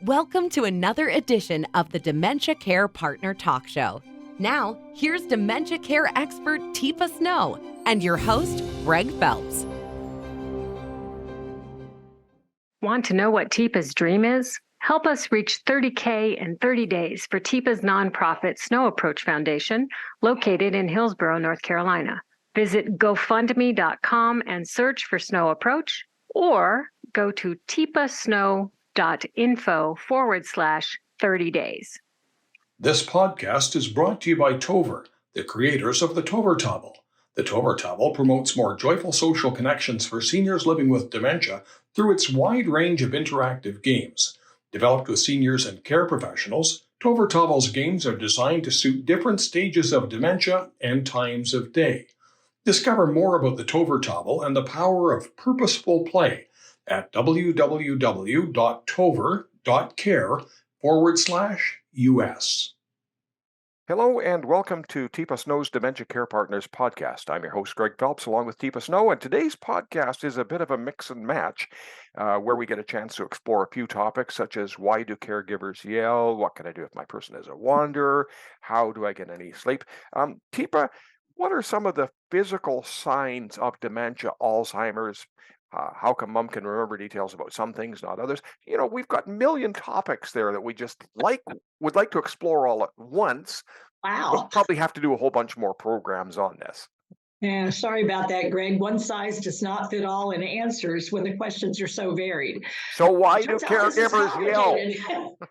Welcome to another edition of the Dementia Care Partner Talk Show. Now, here's dementia care expert Teepa Snow and your host, Greg Phelps. Want to know what Teepa's dream is? Help us reach 30K in 30 days for Teepa's nonprofit Snow Approach Foundation, located in Hillsborough, North Carolina. Visit GoFundMe.com and search for Snow Approach, or go to teepasnow.info/30 days. This podcast is brought to you by Tover, the creators of the Tover Towel. The Tover Towel promotes more joyful social connections for seniors living with dementia through its wide range of interactive games. Developed with seniors and care professionals, Tover Towel's games are designed to suit different stages of dementia and times of day. Discover more about the Tover Towel and the power of purposeful play at www.tover.care/US. Hello and welcome to Teepa Snow's Dementia Care Partners podcast. I'm your host, Greg Phelps, along with Teepa Snow, and today's podcast is a bit of a mix and match where we get a chance to explore a few topics such as why do caregivers yell, what can I do if my person is a wanderer, how do I get any sleep. Teepa, what are some of the physical signs of dementia, Alzheimer's? How come mom can remember details about some things, not others? You know, we've got a million topics there that we just would like to explore all at once. Wow. We'll probably have to do a whole bunch more programs on this. Yeah, sorry about that, Greg. One size does not fit all in answers when the questions are so varied. So why do Turns out this is caregivers yell? complicated.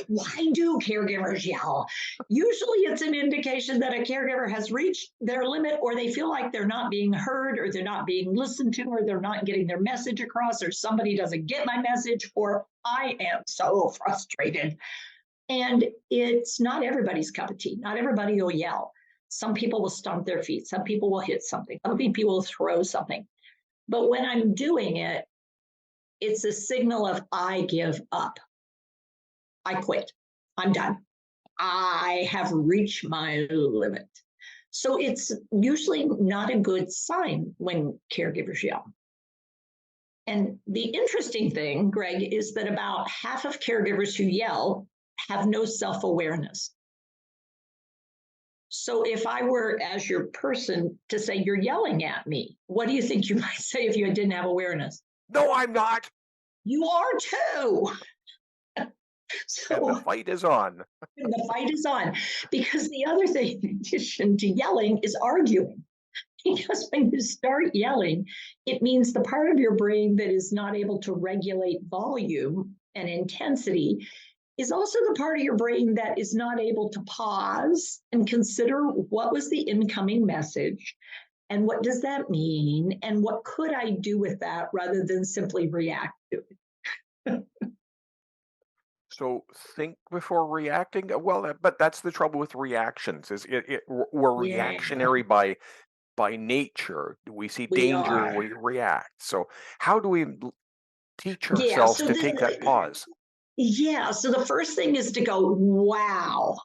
Why do caregivers yell? Usually it's an indication that a caregiver has reached their limit, or they feel like they're not being heard, or they're not being listened to, or they're not getting their message across, or somebody doesn't get my message, or I am so frustrated. And it's not everybody's cup of tea. Not everybody will yell. Some people will stomp their feet. Some people will hit something. Some people will throw something. But when I'm doing it, it's a signal of I give up. I quit. I'm done. I have reached my limit. So it's usually not a good sign when caregivers yell. And the interesting thing, Greg, is that about half of caregivers who yell have no self-awareness. So if I were, as your person, to say, you're yelling at me, what do you think you might say if you didn't have awareness? No, I'm not. You are too. So And the fight is on. the fight is on. Because the other thing, in addition to yelling, is arguing. Because when you start yelling, it means the part of your brain that is not able to regulate volume and intensity is also the part of your brain that is not able to pause and consider what was the incoming message and what does that mean and what could I do with that rather than simply react to it. So think before reacting. Well, but that's the trouble with reactions. Is we're reactionary by nature. We see danger, we react. So how do we teach ourselves to take that pause? Yeah. So the first thing is to go, wow.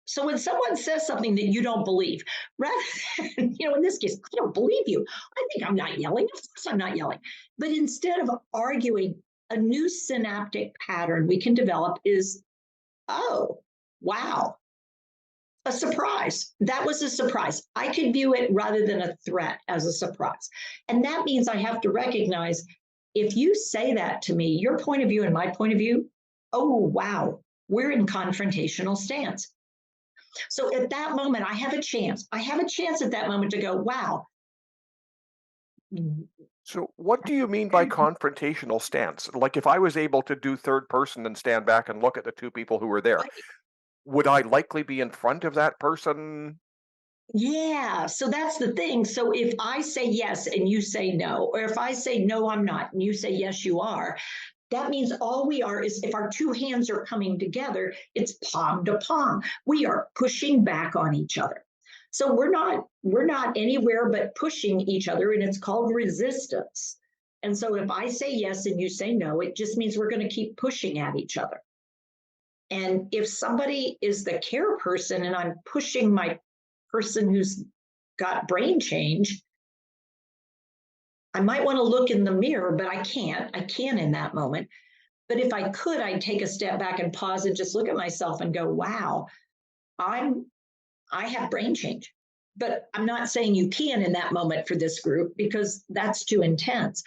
So when someone says something that you don't believe, rather than, in this case, I don't believe you. I think I'm not yelling. Of course I'm not yelling. But instead of arguing, a new synaptic pattern we can develop is, oh, wow, a surprise. That was a surprise. I could view it rather than a threat as a surprise. And that means I have to recognize if you say that to me, your point of view and my point of view, oh, wow, we're in confrontational stance. So at that moment, I have a chance. I have a chance at that moment to go, wow. So what do you mean by confrontational stance? Like if I was able to do third person and stand back and look at the two people who were there, would I likely be in front of that person? Yeah, so that's the thing. So if I say yes and you say no, or if I say no, I'm not, and you say yes, you are, that means all we are is if our two hands are coming together, it's palm to palm. We are pushing back on each other. So we're not anywhere but pushing each other, and it's called resistance. And so if I say yes and you say no, it just means we're going to keep pushing at each other. And if somebody is the care person and I'm pushing my person who's got brain change, I might want to look in the mirror, but I can't in that moment. But if I could, I'd take a step back and pause and just look at myself and go, wow, I have brain change. But I'm not saying you can in that moment for this group because that's too intense.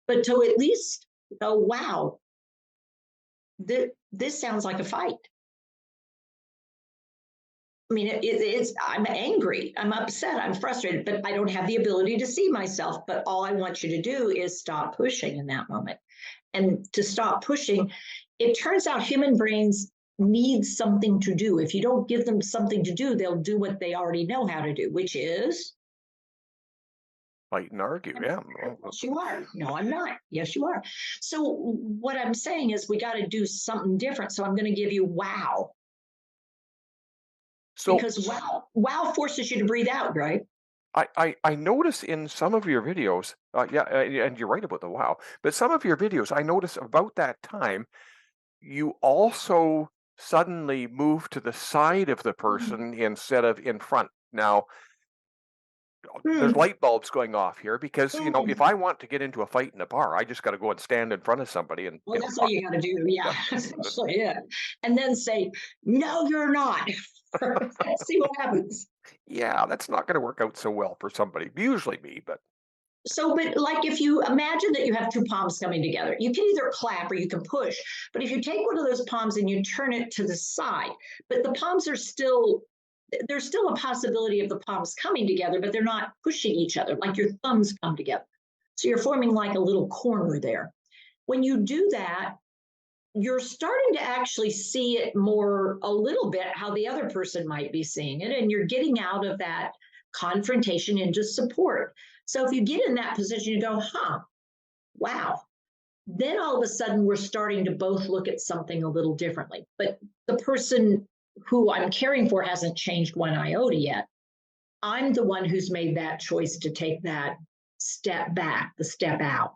But to at least go, wow, this sounds like a fight. I mean, it's, I'm angry, I'm upset, I'm frustrated, but I don't have the ability to see myself. But all I want you to do is stop pushing in that moment. And to stop pushing, it turns out human brains need something to do. If you don't give them something to do, they'll do what they already know how to do, which is fight and argue. Yeah. Yes, you are. No, I'm not. Yes, you are. So what I'm saying is we got to do something different. So I'm going to give you wow. So because wow forces you to breathe out, right? I notice in some of your videos, and you're right about the wow, but some of your videos, I notice about that time, you also suddenly move to the side of the person instead of in front. Now, there's light bulbs going off here because, if I want to get into a fight in a bar, I just got to go and stand in front of somebody and Well, that's all you got to do. Yeah, that's it. And then say, no, you're not. See what happens. Yeah, that's not going to work out so well for somebody, usually me, but. So, but like if you imagine that you have two palms coming together, you can either clap or you can push. But if you take one of those palms and you turn it to the side, but the palms are still, there's still a possibility of the palms coming together, but they're not pushing each other like your thumbs come together. So you're forming like a little corner there. When you do that, you're starting to actually see it more a little bit how the other person might be seeing it, and you're getting out of that confrontation into support. So if you get in that position, you go, wow. Then all of a sudden we're starting to both look at something a little differently. But the person who I'm caring for hasn't changed one iota yet. I'm the one who's made that choice to take that step back, the step out.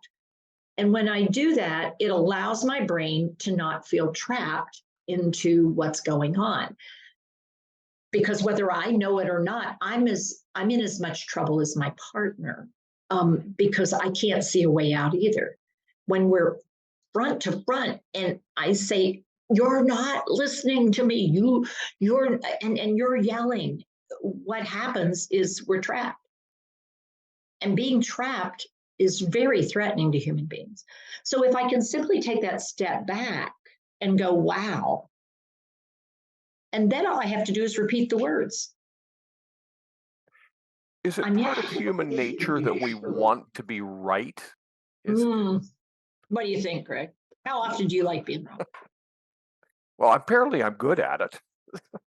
And when I do that, it allows my brain to not feel trapped into what's going on. Because whether I know it or not, I'm in as much trouble as my partner, because I can't see a way out either. When we're front to front and I say, you're not listening to me, you're yelling, what happens is we're trapped. And being trapped is very threatening to human beings. So if I can simply take that step back and go, wow, and then all I have to do is repeat the words. Is it part of human nature that we want to be right? What do you think, Greg? How often do you like being wrong? Well, apparently I'm good at it.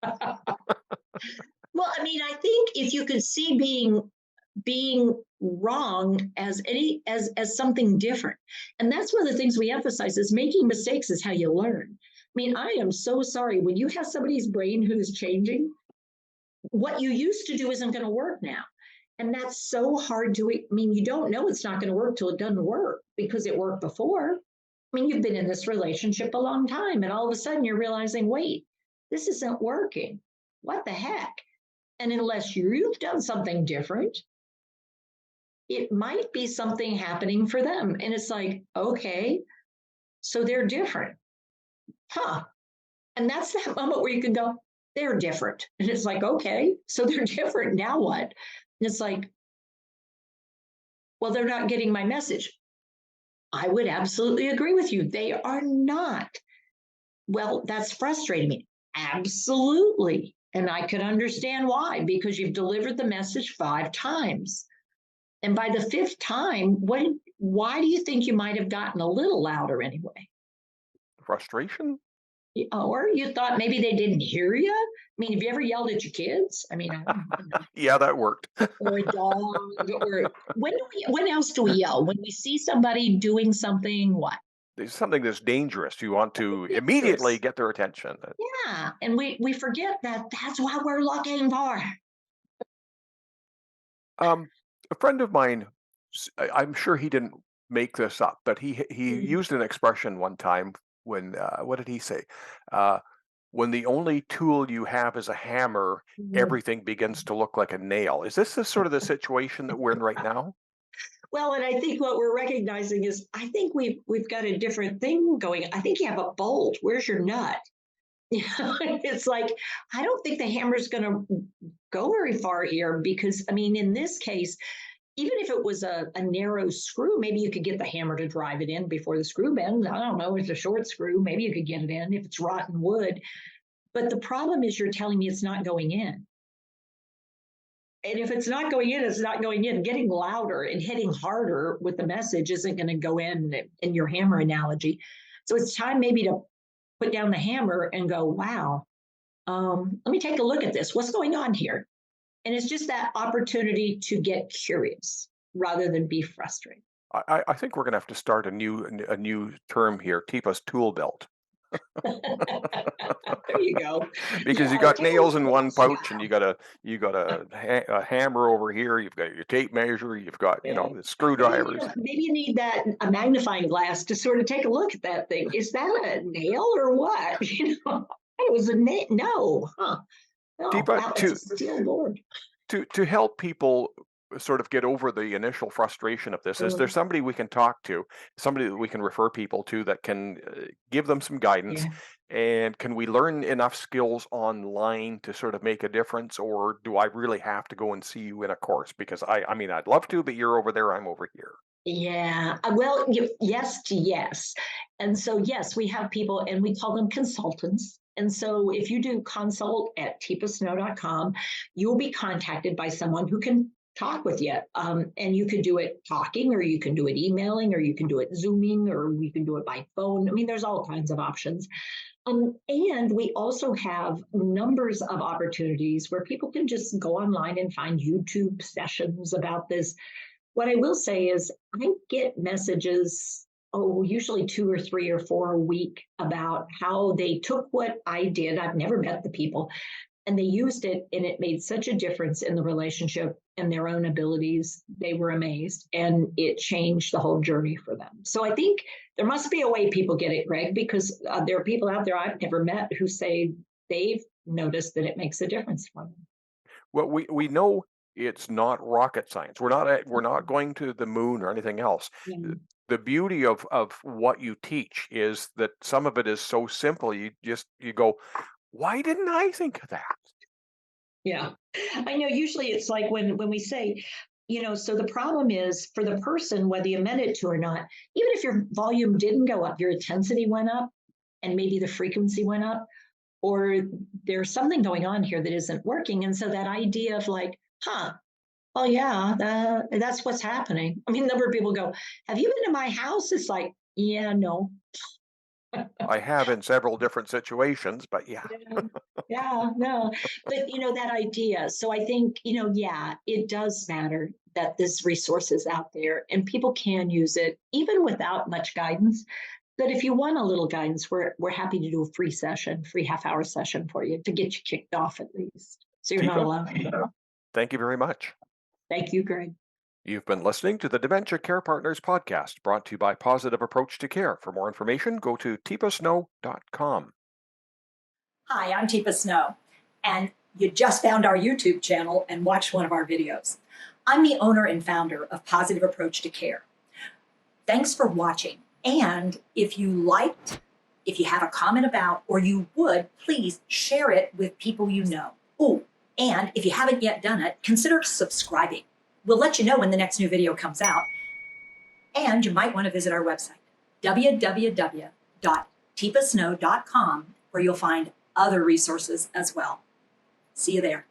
Well, I mean, I think if you could see being wrong as something different, and that's one of the things we emphasize is making mistakes is how you learn. I mean, I am so sorry when you have somebody's brain who's changing. What you used to do isn't going to work now. And that's so hard to, I mean, you don't know it's not going to work till it doesn't work because it worked before. I mean, you've been in this relationship a long time and all of a sudden you're realizing, wait, this isn't working. What the heck? And unless you've done something different, it might be something happening for them. And it's like, okay, so they're different. And that's that moment where you can go, they're different. And it's like, okay, so they're different. Now what? And it's like, well, they're not getting my message. I would absolutely agree with you. They are not. Well, that's frustrating me. Absolutely. And I can understand why, because you've delivered the message 5 times. And by the 5th time, why do you think you might have gotten a little louder anyway? Frustration? Or you thought maybe they didn't hear you? I mean, have you ever yelled at your kids? I mean, yeah, that worked. or a dog. Or when else do we yell? When we see somebody doing something, what? There's something that's dangerous. You want to immediately get their attention. Yeah, and we forget that that's what we're looking for. A friend of mine, I'm sure he didn't make this up, but he used an expression one time when what did he say? When the only tool you have is a hammer, everything begins to look like a nail. Is this the sort of the situation that we're in right now? Well, and I think what we're recognizing is I think we've got a different thing going. I think you have a bolt. Where's your nut? It's like, I don't think the hammer's going to go very far here because, I mean, in this case, even if it was a narrow screw, maybe you could get the hammer to drive it in before the screw bends. I don't know. It's a short screw. Maybe you could get it in if it's rotten wood. But the problem is you're telling me it's not going in. And if it's not going in, it's not going in. Getting louder and hitting harder with the message isn't going to go in your hammer analogy. So it's time maybe to put down the hammer and go, wow, let me take a look at this. What's going on here? And it's just that opportunity to get curious rather than be frustrated. I think we're going to have to start a new term here, Teepa's tool belt. There you go. Because you got nails in one pouch, and you got a hammer over here. You've got your tape measure. You've got the screwdrivers. Maybe you need a magnifying glass to sort of take a look at that thing. Is that a nail or what? It was a nail. No, huh? No, Teepa, it's a steel board. To help people sort of get over the initial frustration of this, is there somebody we can talk to, somebody that we can refer people to that can give them some guidance? And can we learn enough skills online to sort of make a difference, or do I really have to go and see you in a course? Because I mean, I'd love to, but you're over there, I'm over here. Yeah, well, yes to yes. And so, yes, we have people and we call them consultants. And so if you do consult at teepasnow.com, you'll be contacted by someone who can talk with you. And you can do it talking, or you can do it emailing, or you can do it Zooming, or you can do it by phone. I mean, there's all kinds of options. And we also have numbers of opportunities where people can just go online and find YouTube sessions about this. What I will say is I get messages, usually 2 or 3 or 4 a week, about how they took what I did. I've never met the people, and they used it, and it made such a difference in the relationship and their own abilities. They were amazed, and it changed the whole journey for them. So I think there must be a way people get it, Greg, because there are people out there I've never met who say they've noticed that it makes a difference for them. Well, we know it's not rocket science. We're not going to the moon or anything else. Yeah. The beauty of what you teach is that some of it is so simple. You go, why didn't I think of that? Yeah, I know. Usually it's like when we say, so the problem is for the person, whether you meant it to or not, even if your volume didn't go up, your intensity went up and maybe the frequency went up, or there's something going on here that isn't working. And so that idea of like, well, yeah, that's what's happening. I mean, a number of people go, have you been to my house? It's like, yeah, no. I have in several different situations, but yeah. Yeah, no. But, that idea. So I think, yeah, it does matter that this resource is out there and people can use it even without much guidance. But if you want a little guidance, we're happy to do a free half-hour session for you to get you kicked off at least. So you're not alone. Thank you very much. Thank you, Greg. You've been listening to the Dementia Care Partners podcast, brought to you by Positive Approach to Care. For more information, go to teepasnow.com. Hi, I'm Teepa Snow, and you just found our YouTube channel and watched one of our videos. I'm the owner and founder of Positive Approach to Care. Thanks for watching, and if you liked, if you have a comment about, or you would, please share it with people you know. Oh, and if you haven't yet done it, consider subscribing. We'll let you know when the next new video comes out. And you might want to visit our website, www.teepasnow.com, where you'll find other resources as well. See you there.